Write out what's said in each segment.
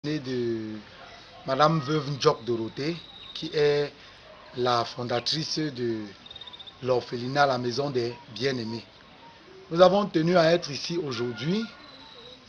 De Madame Veuve Ndjok Dorothée, qui est la fondatrice de l'orphelinat La Maison des Bien-Aimés. Nous avons tenu à être ici aujourd'hui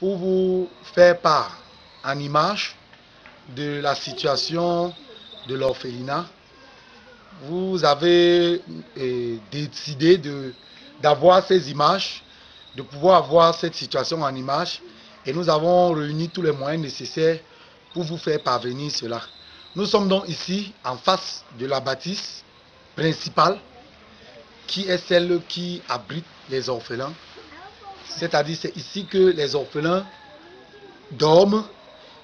pour vous faire part en image de la situation de l'orphelinat. Vous avez décidé d'avoir ces images, de pouvoir avoir cette situation en image, et nous avons réuni tous les moyens nécessaires pour vous faire parvenir cela. Nous sommes donc ici en face de la bâtisse principale qui est celle qui abrite les orphelins. C'est-à-dire c'est ici que les orphelins dorment.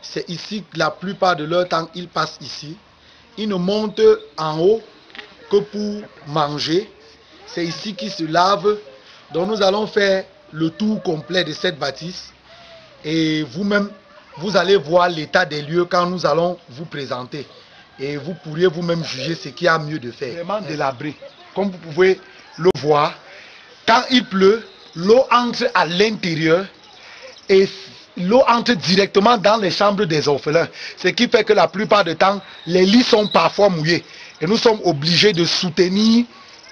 C'est ici que la plupart de leur temps ils passent ici. Ils ne montent en haut que pour manger. C'est ici qu'ils se lavent. Donc nous allons faire le tour complet de cette bâtisse. Et vous-même, vous allez voir l'état des lieux quand nous allons vous présenter. Et vous pourriez vous-même juger ce qu'il y a mieux de faire. Vraiment délabré. Comme vous pouvez le voir, quand il pleut, l'eau entre à l'intérieur et l'eau entre directement dans les chambres des orphelins. Ce qui fait que la plupart du temps, les lits sont parfois mouillés. Et nous sommes obligés de soutenir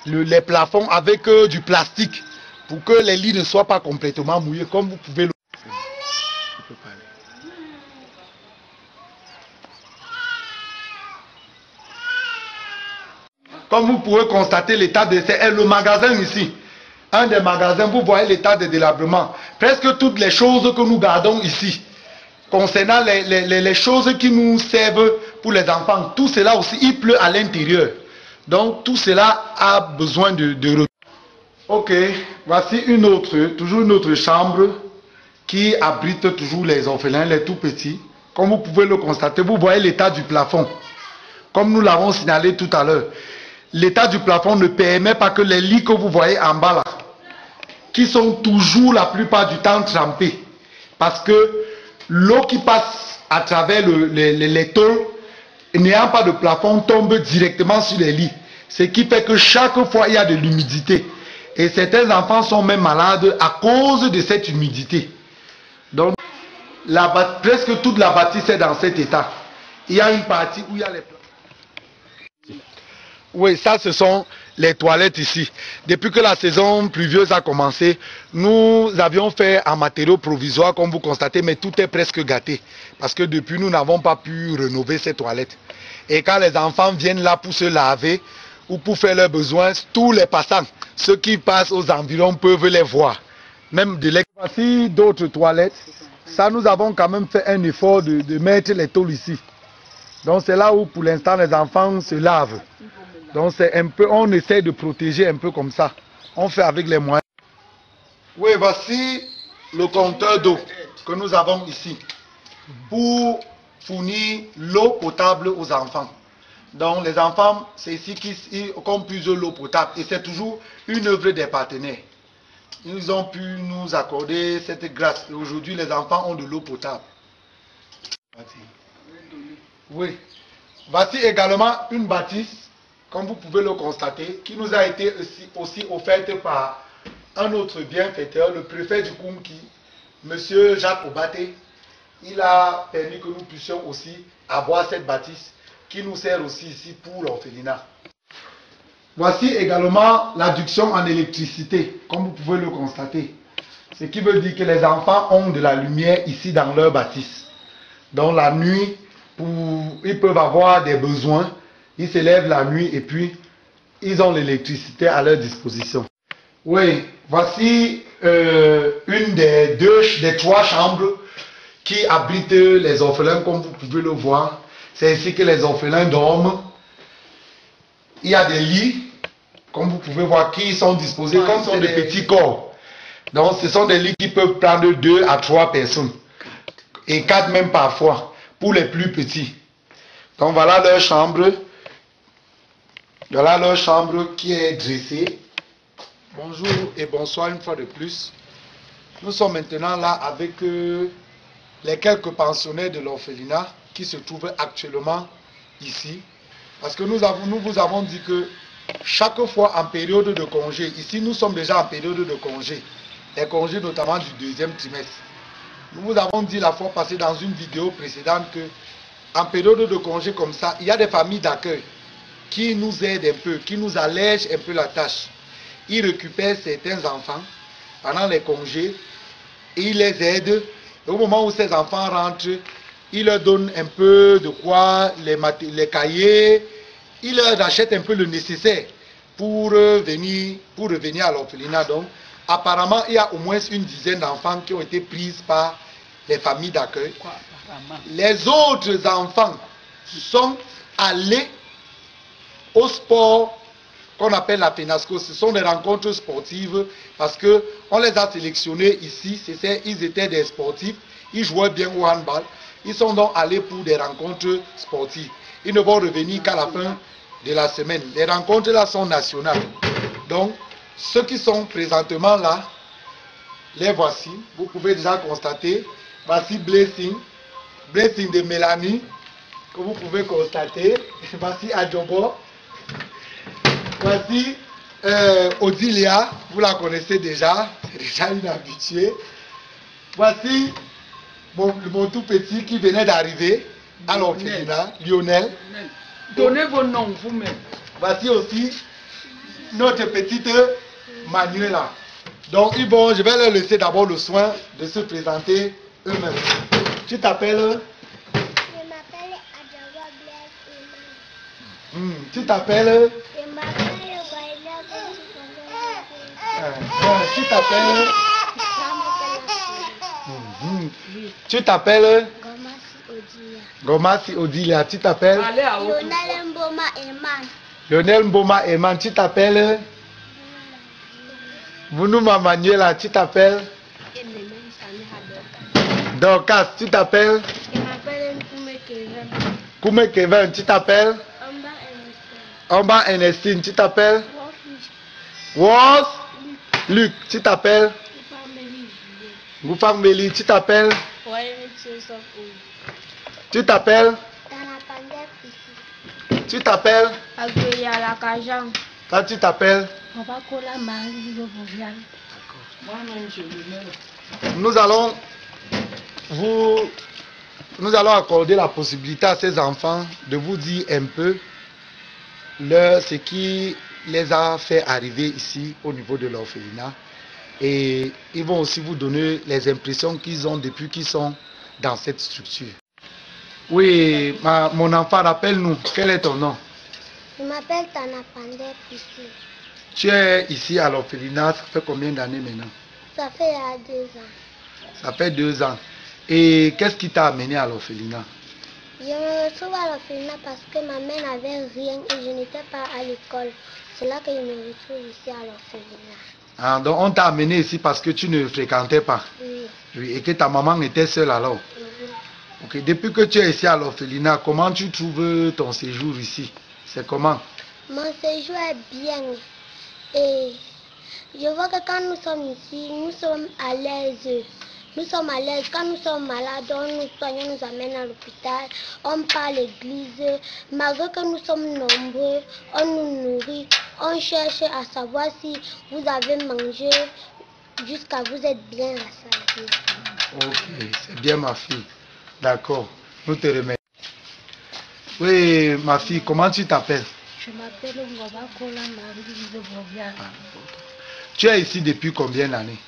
les plafonds avec du plastique pour que les lits ne soient pas complètement mouillés, comme vous pouvez le voir. Comme vous pouvez constater l'état de le magasin ici. Un des magasins, vous voyez l'état de délabrement. Presque toutes les choses que nous gardons ici, concernant les choses qui nous servent pour les enfants, tout cela aussi, il pleut à l'intérieur. Donc tout cela a besoin de... Ok, voici toujours une autre chambre qui abrite toujours les orphelins, les tout petits. Comme vous pouvez le constater, vous voyez l'état du plafond. Comme nous l'avons signalé tout à l'heure. L'état du plafond ne permet pas que les lits que vous voyez en bas là, qui sont toujours la plupart du temps trempés, parce que l'eau qui passe à travers les tôles, n'ayant pas de plafond, tombe directement sur les lits. Ce qui fait que chaque fois il y a de l'humidité. Et certains enfants sont même malades à cause de cette humidité. Donc, presque toute la bâtisse est dans cet état. Il y a une partie où il y a les plafonds. Oui, ça ce sont les toilettes ici. Depuis que la saison pluvieuse a commencé, nous avions fait un matériau provisoire comme vous constatez, mais tout est presque gâté. Parce que depuis nous n'avons pas pu rénover ces toilettes. Et quand les enfants viennent là pour se laver ou pour faire leurs besoins, tous les passants, ceux qui passent aux environs peuvent les voir. Même de l'extérieur. Voici d'autres toilettes. Ça nous avons quand même fait un effort de mettre les tôles ici. Donc c'est là où pour l'instant les enfants se lavent. Donc c'est un peu, on essaie de protéger un peu comme ça. On fait avec les moyens. Oui, voici le compteur d'eau que nous avons ici pour fournir l'eau potable aux enfants. Donc les enfants, c'est ici qu'on puise l'eau potable et c'est toujours une œuvre des partenaires. Ils ont pu nous accorder cette grâce et aujourd'hui les enfants ont de l'eau potable. Oui. Voici également une bâtisse, comme vous pouvez le constater, qui nous a été aussi offerte par un autre bienfaiteur, le préfet du Koumki, M. Jacques Obaté. Il a permis que nous puissions aussi avoir cette bâtisse qui nous sert aussi ici pour l'orphelinat. Voici également l'adduction en électricité, comme vous pouvez le constater. Ce qui veut dire que les enfants ont de la lumière ici dans leur bâtisse. Donc la nuit, ils peuvent avoir des besoins. Ils se lèvent la nuit et puis ils ont l'électricité à leur disposition. Oui, voici une des trois chambres qui abritent les orphelins, comme vous pouvez le voir. C'est ici que les orphelins dorment. Il y a des lits, comme vous pouvez voir, qui sont disposés comme sont des petits corps. Donc ce sont des lits qui peuvent prendre 2 à 3 personnes. Et 4 même parfois, pour les plus petits. Donc voilà leur chambre. Voilà leur chambre qui est dressée. Bonjour et bonsoir une fois de plus. Nous sommes maintenant là avec les quelques pensionnaires de l'orphelinat qui se trouvent actuellement ici. Parce que nous vous avons dit que chaque fois en période de congé, ici nous sommes déjà en période de congé, les congés notamment du 2e trimestre. Nous vous avons dit la fois passée dans une vidéo précédente que en période de congé comme ça, il y a des familles d'accueil qui nous aident un peu, qui nous allègent un peu la tâche. Ils récupèrent certains enfants pendant les congés et ils les aident. Et au moment où ces enfants rentrent, ils leur donnent un peu de quoi, les cahiers, ils leur achètent un peu le nécessaire pour revenir à l'orphelinat. Donc, apparemment, il y a au moins une dizaine d'enfants qui ont été pris par les familles d'accueil. Les autres enfants sont allés au sport qu'on appelle la FENASCO. Ce sont des rencontres sportives parce qu'on les a sélectionnés ici. Ils étaient des sportifs, ils jouaient bien au handball. Ils sont donc allés pour des rencontres sportives. Ils ne vont revenir qu'à la fin de la semaine. Les rencontres là sont nationales. Donc, ceux qui sont présentement là, les voici. Vous pouvez déjà constater. Voici Blessing. Blessing de Mélanie, que vous pouvez constater. Voici Adjobo. Voici Odilia, vous la connaissez déjà, c'est déjà une habituée. Voici mon tout petit qui venait d'arriver à l'orphelinat, Lionel. Donnez vos noms vous-même. Voici aussi notre petite Manuela. Donc je vais leur laisser d'abord le soin de se présenter eux-mêmes. Tu t'appelles? Je m'appelle Adjawa Blaise. Tu t'appelles? Je m'appelle Tu t'appelles? Tu t'appelles? Gomassi Odilia. Tu t'appelles? Lionel Mboma Eman. Lionel Mboma Eman. Tu t'appelles? Vounouma Manuela. Tu t'appelles? Dorcas. Tu t'appelles? Je m'appelle Nkume Kevin. Koume Kevin. Tu t'appelles? Omba Ernestine. Tu t'appelles? Was Luc. Tu t'appelles? Goufang Meli. Tu t'appelles? Tu t'appelles? Tu t'appelles? Quand tu t'appelles? Nous allons accorder la possibilité à ces enfants de vous dire un peu ce qui les a fait arriver ici au niveau de l'orphelinat. Et ils vont aussi vous donner les impressions qu'ils ont depuis qu'ils sont dans cette structure. Oui, mon enfant, rappelle-nous, quel est ton nom? Je m'appelle Tana Pandé Pissi. Tu es ici à l'orphelinat, ça fait combien d'années maintenant? Ça fait 2 ans. Ça fait 2 ans. Et qu'est-ce qui t'a amené à l'orphelinat? Je me retrouve à l'orphelinat parce que ma mère n'avait rien et je n'étais pas à l'école. C'est là que je me retrouve ici à l'orphelinat. Ah, donc on t'a amené ici parce que tu ne fréquentais pas? Oui. Oui, et que ta maman était seule alors? Ok, depuis que tu es ici à l'orphelinat, comment tu trouves ton séjour ici? C'est comment? Mon séjour est bien. Et je vois que quand nous sommes ici, nous sommes à l'aise. Nous sommes à l'aise. Quand nous sommes malades, on nous soigne, on nous amène à l'hôpital, on part à l'église. Malgré que nous sommes nombreux, on nous nourrit. On cherche à savoir si vous avez mangé jusqu'à vous être bien rassasié. Ok, c'est bien ma fille. D'accord, nous te remercions. Oui, ma fille, comment tu t'appelles? Je m'appelle Ngoba Kola Marie de Bovial. Tu es ici depuis combien d'années?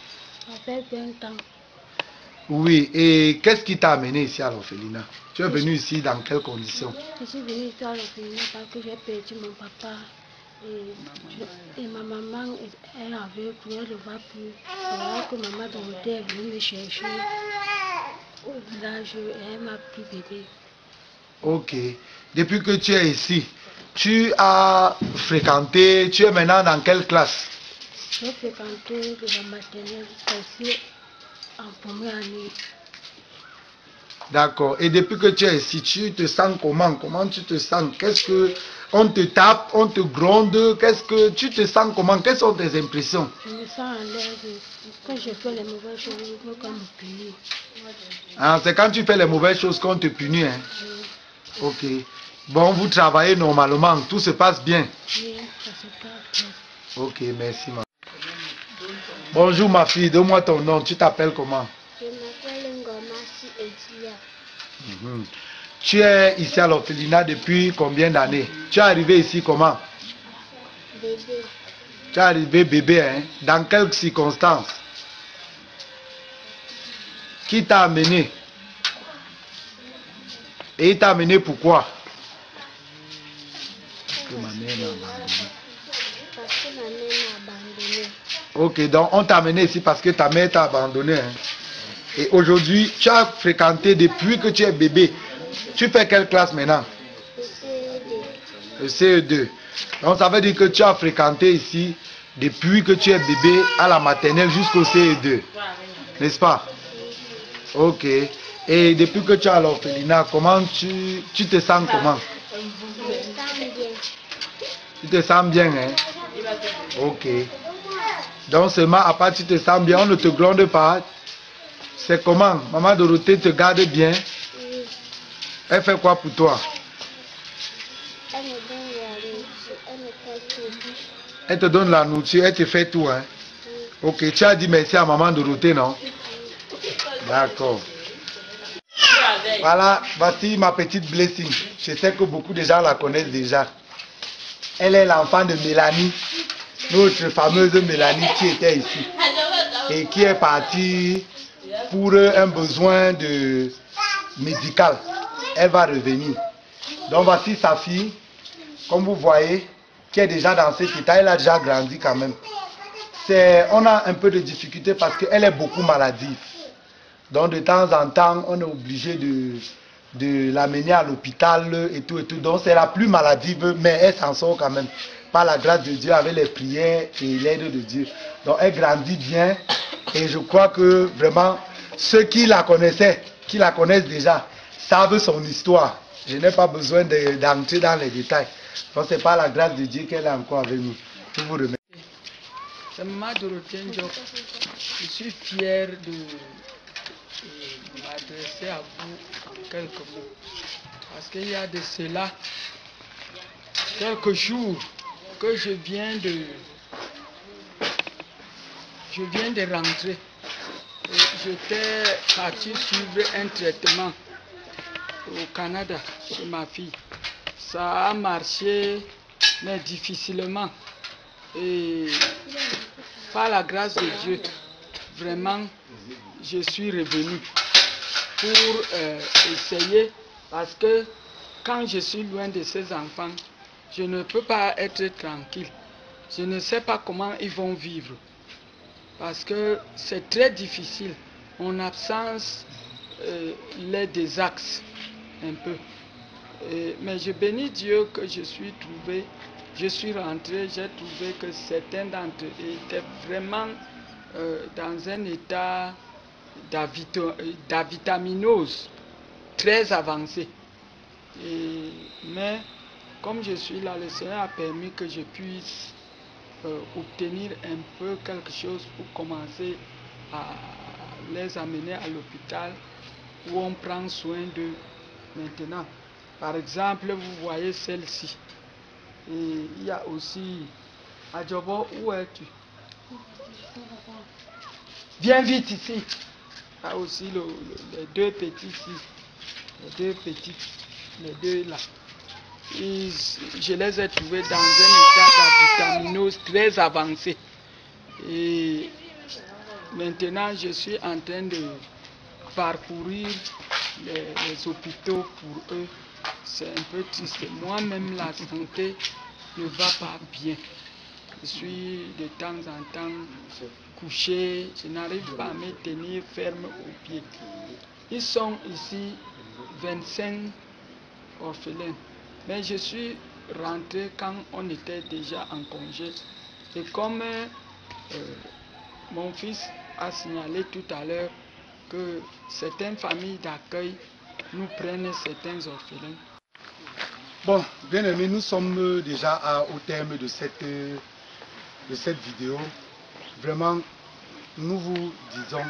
Ça fait 20 ans. Oui, et qu'est-ce qui t'a amené ici à l'orphelinat? Tu es venu ici dans quelles conditions? Je suis venue ici à l'orphelinat parce que j'ai perdu mon papa. Et ma maman, elle avait pour elle ne va plus. C'est là que maman Dorothée est venue me chercher au village et elle m'a pris bébé. Ok. Depuis que tu es ici, tu as fréquenté, tu es maintenant dans quelle classe? J'ai fréquenté de la maternelle aussi en première année. D'accord. Et depuis que tu es ici, tu te sens comment? Comment tu te sens? Qu'est-ce que on te tape, on te gronde? Qu'est-ce que tu te sens comment? Quelles sont tes impressions? Je me sens à l'aise. Quand je fais les mauvaises choses, je veux qu'on me punisse. Ah, c'est quand tu fais les mauvaises choses qu'on te punit, hein? Oui. Ok. Bon, vous travaillez normalement, tout se passe bien. Oui, ça se passe bien. Ok, merci ma. Bonjour ma fille, donne-moi ton nom, tu t'appelles comment? Je m'appelle Ngoma Tu es ici à l'orphelinat depuis combien d'années? Tu es arrivé ici comment? Bébé. Tu es arrivé bébé, hein? Dans quelles circonstances? Qui t'a amené? Et il t'a amené pourquoi? Parce que ma mère m'a abandonné. Parce que ma mère m'a abandonné. Ok, donc on t'a amené ici parce que ta mère t'a abandonné. Hein? Et aujourd'hui, tu as fréquenté depuis que tu es bébé. Tu fais quelle classe maintenant? Le CE2. Le CE2. Donc ça veut dire que tu as fréquenté ici depuis que tu es bébé à la maternelle jusqu'au CE2. N'est-ce pas? Ok. Et depuis que tu es à l'orphelinat, comment tu te sens comment? Je me sens bien. Tu te sens bien, hein? Ok. Donc seulement à part tu te sens bien, on ne te gronde pas. C'est comment? Maman Dorothée te garde bien. Oui. Elle fait quoi pour toi? Elle me donne la nourriture. Elle me fait tout. Elle te donne la nourriture, elle te fait tout, hein? Oui. Ok, tu as dit merci à maman Dorothée, non? D'accord. Voilà, voici ma petite Blessing. Je sais que beaucoup de gens la connaissent déjà. Elle est l'enfant de Mélanie, notre fameuse Mélanie qui était ici et qui est partie pour un besoin médical. Elle va revenir. Donc voici sa fille, comme vous voyez, qui est déjà dans cet état. Elle a déjà grandi quand même. On a un peu de difficulté parce qu'elle est beaucoup maladive. Donc de temps en temps, on est obligé de l'amener à l'hôpital et tout et tout. Donc c'est la plus maladive, mais elle s'en sort quand même. Par la grâce de Dieu, avec les prières et l'aide de Dieu. Donc elle grandit bien et je crois que vraiment ceux qui la connaissaient, qui la connaissent déjà, savent son histoire. Je n'ai pas besoin d'entrer dans les détails. Donc c'est par la grâce de Dieu qu'elle est encore avec nous. Je vous remercie. C'est Maman Dorothée Ndiok. Je suis fier de m'adresser à vous en quelques mots. Parce qu'il y a de cela quelques jours que je viens de rentrer. J'étais parti suivre un traitement au Canada chez ma fille. Ça a marché, mais difficilement. Et par la grâce de Dieu, vraiment, je suis revenu pour essayer, parce que quand je suis loin de ces enfants, je ne peux pas être tranquille. Je ne sais pas comment ils vont vivre, parce que c'est très difficile. Mon absence les désaxe un peu. Mais je bénis Dieu que je suis rentré, j'ai trouvé que certains d'entre eux étaient vraiment dans un état d'avitaminose très avancé. Mais comme je suis là, le Seigneur a permis que je puisse obtenir un peu quelque chose pour commencer à les amener à l'hôpital où on prend soin d'eux maintenant. Par exemple, vous voyez celle-ci. Et il y a aussi Adjobo, où es-tu? Viens vite ici. Il y a aussi les deux petits ici. Les deux là. Je les ai trouvés dans un état d'avitaminose très avancé. Et maintenant, je suis en train de parcourir les hôpitaux pour eux. C'est un peu triste. Moi-même, la santé ne va pas bien. Je suis de temps en temps couché. Je n'arrive pas à me tenir ferme aux pieds. Ils sont ici 25 orphelins. Mais je suis rentré quand on était déjà en congé. Et comme mon fils a signalé tout à l'heure que certaines familles d'accueil nous prennent certains orphelins. Bon, bien aimé, nous sommes déjà au terme de cette vidéo. Vraiment, nous vous disons,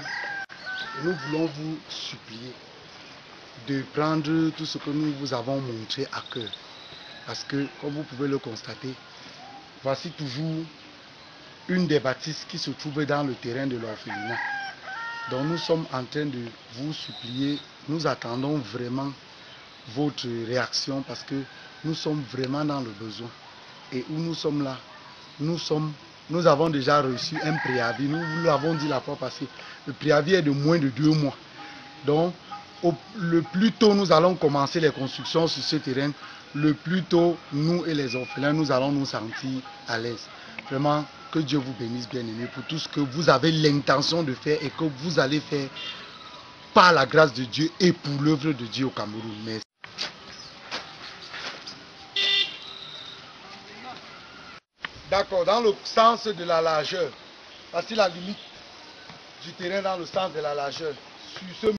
nous voulons vous supplier de prendre tout ce que nous vous avons montré à cœur. Parce que, comme vous pouvez le constater, voici toujours une des bâtisses qui se trouve dans le terrain de l'orphelinat. Donc nous sommes en train de vous supplier nous attendons vraiment votre réaction parce que nous sommes vraiment dans le besoin. Et où nous sommes là, nous avons déjà reçu un préavis. Nous l'avons dit la fois passée. Le préavis est de moins de 2 mois. Donc, le plus tôt nous allons commencer les constructions sur ce terrain, le plus tôt nous et les orphelins, nous allons nous sentir à l'aise. Vraiment, que Dieu vous bénisse, bien-aimés, pour tout ce que vous avez l'intention de faire et que vous allez faire par la grâce de Dieu et pour l'œuvre de Dieu au Cameroun. Merci. D'accord, dans le sens de la largeur, voici la limite du terrain dans le sens de la largeur. Sur ce